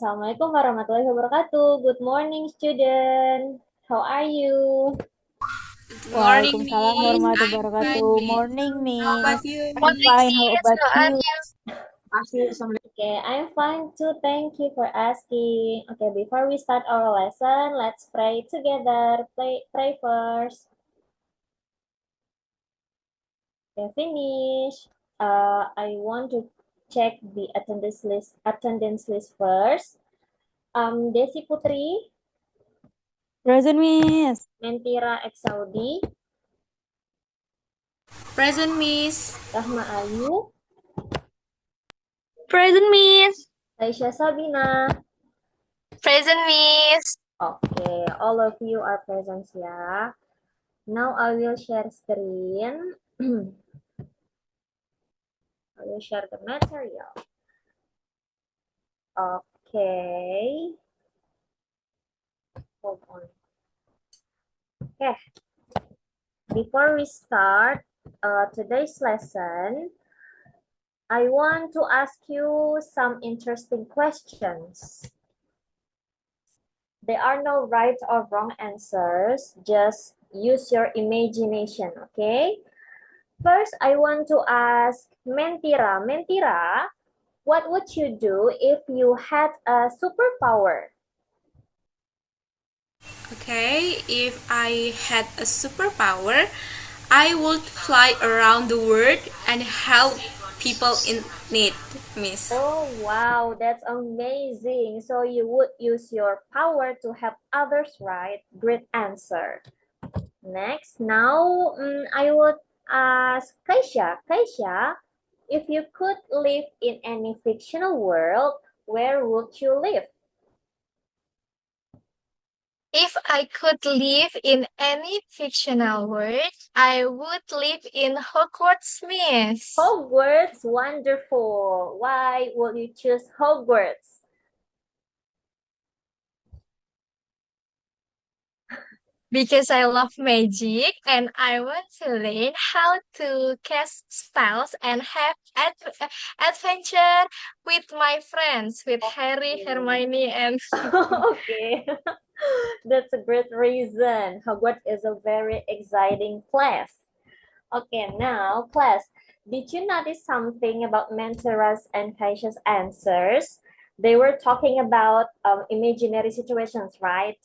Assalamualaikum warahmatullahi wabarakatuh. Good morning, student. How are you? Good morning, Waalaikumsalam Miss. warahmatullahi I'm fine, wabarakatuh. Miss. Morning, How Miss. about you, I'm Miss? fine. How about you? Okay, I'm fine too. Thank you for asking. Okay, before we start our lesson, let's pray together. Pray first. Okay, finish. I want to check the attendance list first. Desi Putri, Present, Miss. Mentira Exaudi, Present, Miss. Rahma Ayu, Present, Miss. Aisyah Sabina. Present, Miss. Okay, all of you are present ya. Now I will share screen. I will share the material. Okay. Hold on. Okay. Before we start today's lesson, I want to ask you some interesting questions. There are no right or wrong answers. Just use your imagination, okay? First, I want to ask Mentira. Mentira, what would you do if you had a superpower? Okay, if I had a superpower, I would fly around the world and help people in need, Miss. Oh, wow, that's amazing. So you would use your power to help others, right? Great answer. Next, now I would ask Kaisha. Kaisha, if you could live in any fictional world, where would you live? If I could live in any fictional world, I would live in Hogwarts, Miss. Hogwarts, wonderful. Why would you choose Hogwarts? Because I love magic and I want to learn how to cast spells and have adventure with my friends, with Harry, Hermione, and Okay, that's a great reason. Hogwarts is a very exciting place. Okay, now class, did you notice something about Mentera's and Kaisha's answers? They were talking about imaginary situations, right?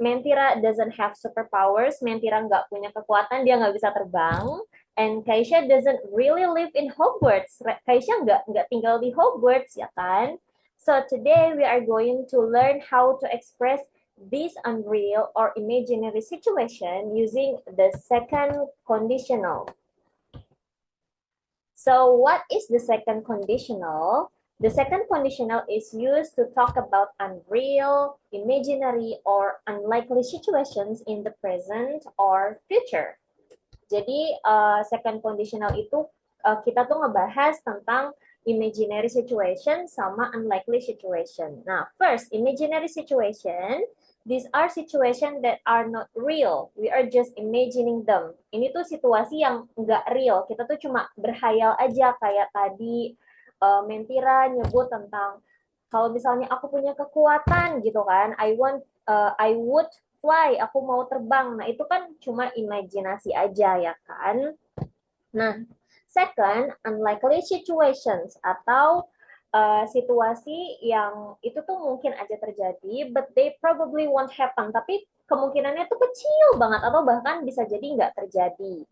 Mentira doesn't have superpowers. Mentira nggak punya kekuatan, dia nggak bisa terbang. And Kaisha doesn't really live in Hogwarts. Kaisha nggak tinggal di Hogwarts, ya kan? So today we are going to learn how to express this unreal or imaginary situation using the second conditional. So what is the second conditional? The second conditional is used to talk about unreal, imaginary, or unlikely situations in the present or future. Jadi second conditional itu kita tuh ngebahas tentang imaginary situation sama unlikely situation. Nah, first, imaginary situation, these are situations that are not real. We are just imagining them. Ini tuh situasi yang nggak real. Kita tuh cuma berhayal aja kayak tadi Mentira nyebut tentang kalau misalnya aku punya kekuatan gitu kan, I would fly, aku mau terbang. Nah, itu kan cuma imajinasi aja ya kan. Nah, second, unlikely situations atau situasi yang itu tuh mungkin aja terjadi, but they probably won't happen. Tapi kemungkinannya tuh kecil banget atau bahkan bisa jadi nggak terjadi.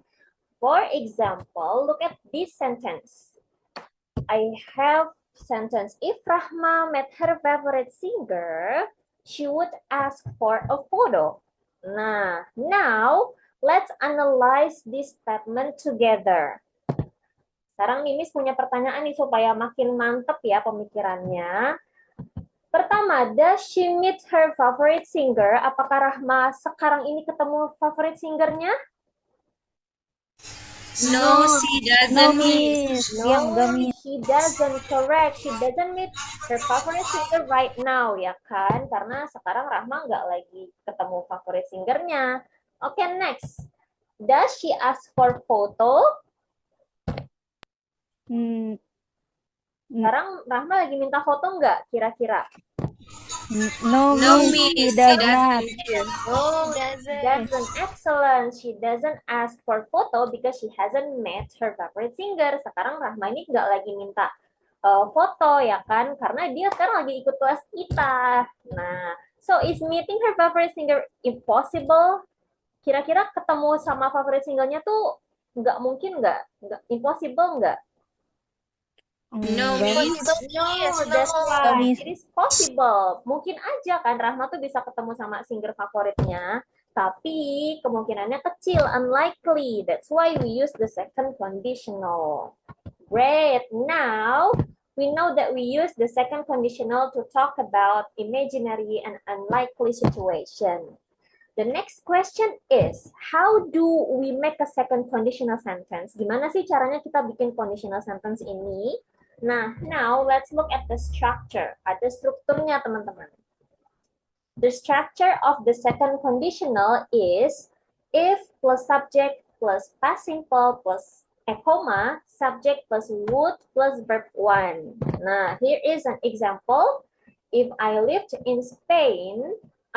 For example, look at this sentence. I have sentence. If Rahma met her favorite singer, she would ask for a photo. Nah, now let's analyze this statement together. Sekarang Mimis punya pertanyaan nih supaya makin mantep ya pemikirannya. Pertama, does she meet her favorite singer? Apakah Rahma sekarang ini ketemu favorite singernya? No, she No, doesn't, Miss. Miss. No, Ya, enggak, Miss. she doesn't. Correct. She doesn't meet her favorite singer right now, ya kan? Karena sekarang Rahma nggak lagi ketemu favorit singernya. Oke, next. Does she ask for photo? Hmm, Sekarang Rahma lagi minta foto nggak kira-kira? No, No, Miss, Miss, he she does doesn't. not. Oh, Doesn't. doesn't. Excellent. She doesn't ask for photo because she hasn't met her favorite singer. Sekarang Rahma ini nggak lagi minta foto ya kan, karena dia sekarang lagi ikut kelas kita. Nah, so is meeting her favorite singer impossible? Kira-kira ketemu sama favorite singernya tuh nggak mungkin nggak impossible nggak? No, Enggak. Miss. Possible, No, Miss. that's No. right. Miss. It is possible. Mungkin aja kan Rahma tuh bisa ketemu sama singer favoritnya, tapi kemungkinannya kecil, unlikely. That's why we use the second conditional. Great. Now, we know that we use the second conditional to talk about imaginary and unlikely situation. The next question is, how do we make a second conditional sentence? Gimana sih caranya kita bikin conditional sentence ini? Nah, now let's look at the structure. Ada strukturnya, teman-teman. The structure of the second conditional is if plus subject plus past simple plus a comma, subject plus would plus verb 1. Nah, here is an example. If I lived in Spain,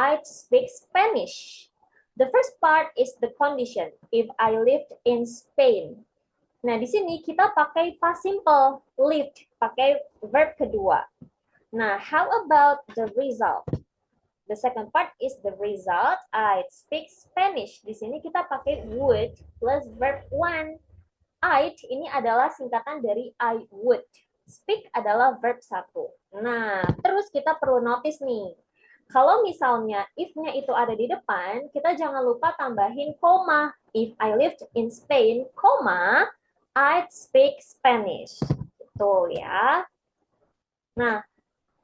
I'd speak Spanish. The first part is the condition. If I lived in Spain. Nah, di sini kita pakai past simple, lived, pakai verb kedua. Nah, how about the result? The second part is the result. I speak Spanish. Di sini kita pakai would plus verb 1. I ini adalah singkatan dari I would. Speak adalah verb 1. Nah, terus kita perlu notice nih. Kalau misalnya if-nya itu ada di depan, kita jangan lupa tambahin koma. If I lived in Spain, koma, I'd speak Spanish. Gitu ya. Nah,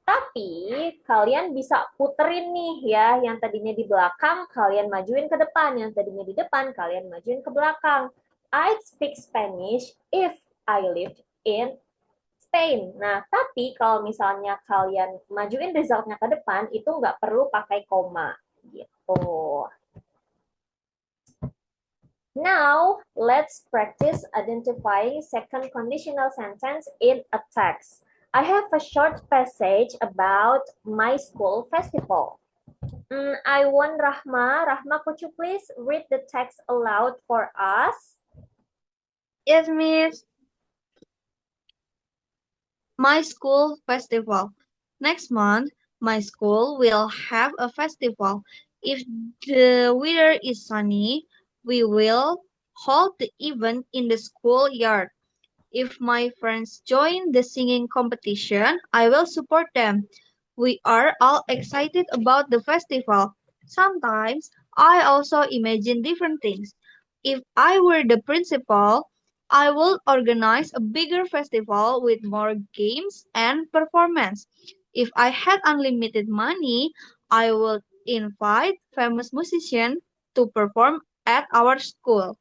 tapi kalian bisa puterin nih ya, yang tadinya di belakang kalian majuin ke depan, yang tadinya di depan kalian majuin ke belakang. I'd speak Spanish if I lived in Spain. Nah, tapi kalau misalnya kalian majuin resultnya ke depan, itu nggak perlu pakai koma. Gitu. Now, let's practice identifying second conditional sentence in a text. I have a short passage about my school festival. I want Rahma. Rahma, could you please read the text aloud for us? Yes, Miss. My school festival. Next month, my school will have a festival. If the weather is sunny, we will hold the event in the schoolyard. If my friends join the singing competition, I will support them. We are all excited about the festival. Sometimes I also imagine different things. If I were the principal, I would organize a bigger festival with more games and performance. If I had unlimited money, I would invite famous musicians to perform at our school.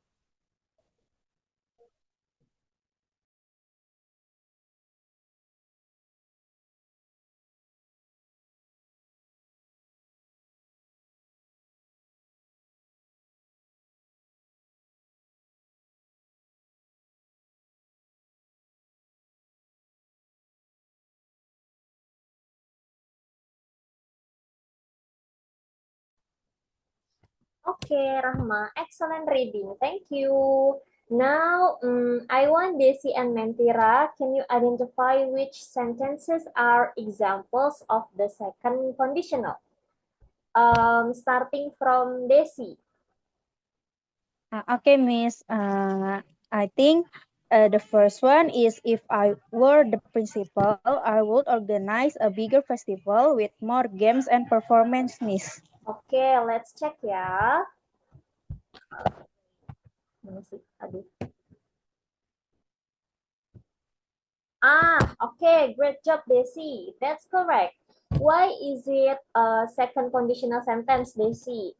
Okay, Rahma, excellent reading. Thank you. Now, I want Desi and Mentira. Can you identify which sentences are examples of the second conditional? Starting from Desi. Okay, Miss. I think the first one is if I were the principal, I would organize a bigger festival with more games and performance, Miss. Okay, let's check ya. Aduh. Okay, great job, Desi. That's correct. Why is it a second conditional sentence, Desi?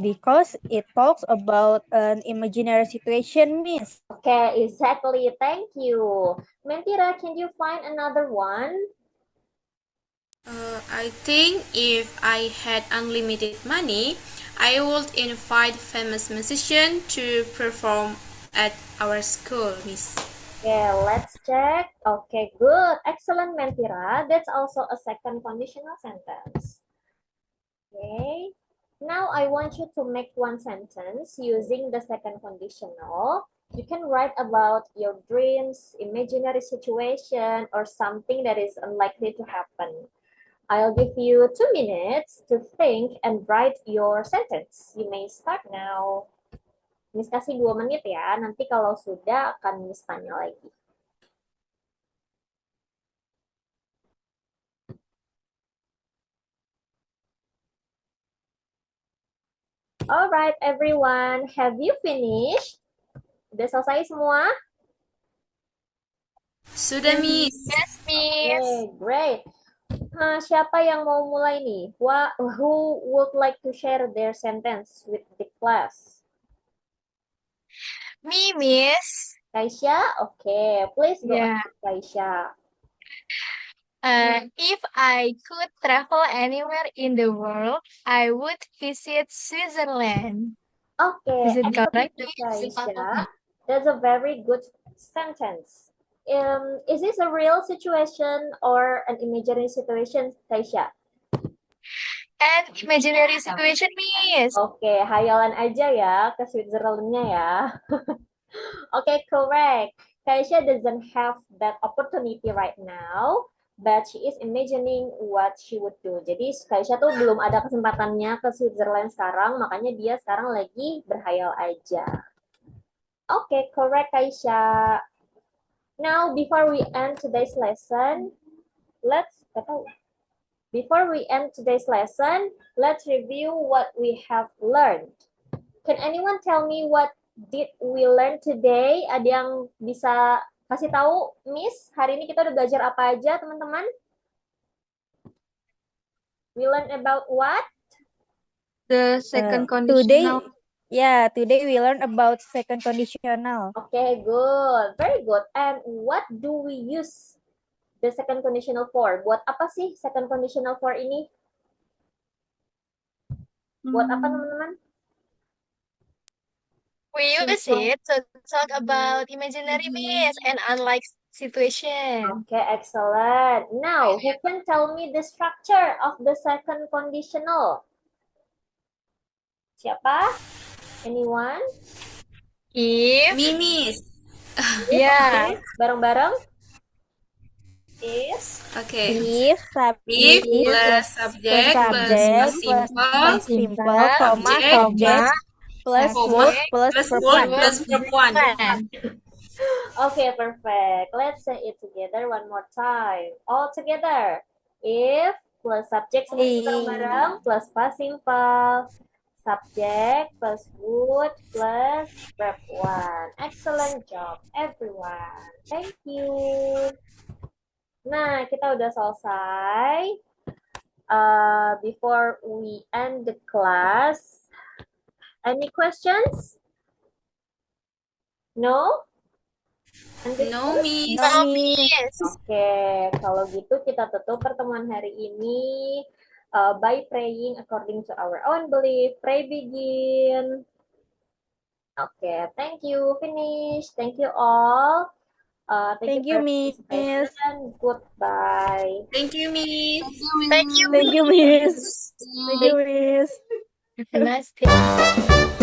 Because it talks about an imaginary situation, Miss. Okay, exactly. Thank you. Mentira, can you find another one? I think if I had unlimited money, I would invite famous musicians to perform at our school, Miss. Okay, let's check. Okay, good. Excellent, Mentira. That's also a second conditional sentence. Okay. Now I want you to make one sentence using the second conditional. You can write about your dreams, imaginary situation, or something that is unlikely to happen. I'll give you 2 minutes to think and write your sentence. You may start now. Miss kasih 2 menit ya, nanti kalau sudah akan Miss tanya lagi. Alright everyone, have you finished? Udah selesai semua? Sudah, Miss. Yes, Miss. Okay, great. Siapa yang mau mulai nih? Who would like to share their sentence with the class? Me, Miss. Kaisha? Okay, please go Yeah. ahead, Kaisha. If I could travel anywhere in the world, I would visit Switzerland. Okay, Is it excellent, correct? Kaisha. That's a very good sentence. Is this a real situation or an imaginary situation, Kaisha? An imaginary situation, Miss. Oke, hayalan aja ya ke Switzerland-nya ya. Okay, correct. Kaisha doesn't have that opportunity right now, but she is imagining what she would do. Jadi Kaisha tuh belum ada kesempatannya ke Switzerland sekarang, makanya dia sekarang lagi berhayal aja. Okay, correct Kaisha. Now, before we end today's lesson, let's review what we have learned. Can anyone tell me what did we learn today? Ada yang bisa kasih tahu, Miss? Hari ini kita udah belajar apa aja, teman-teman? We learn about what? The second Today conditional. we learn about second conditional. Okay, good. Very good. And what do we use the second conditional for? Buat apa sih second conditional for ini? Buat apa, teman-teman? We use it to talk about imaginary, Miss, and unlike situation. Okay, excellent. Now, who can tell me the structure of the second conditional? Siapa? Anyone? If, Me, Miss. yeah, Bareng-bareng? Is Okay. If If plus subject plus simple simple, comma, object, object, plus comma, would, plus plus verb would one. plus verb one. okay, perfect. Let's say it together one more time. All together. If plus subject semuanya bareng-bareng plus past simple. Subject plus would plus verb one. Excellent job, everyone. Thank you. Nah, kita udah selesai. Before we end the class, any questions? No? No, Miss. no, Miss. Oke, kalau gitu kita tutup pertemuan hari ini by praying according to our own belief. Pray begin. Okay, thank you. Finish. Thank you all. Thank for you, Miss. participation. Goodbye. Thank you, Miss. Thank you, Thank you, Miss. Thank you, Miss. Have a nice day.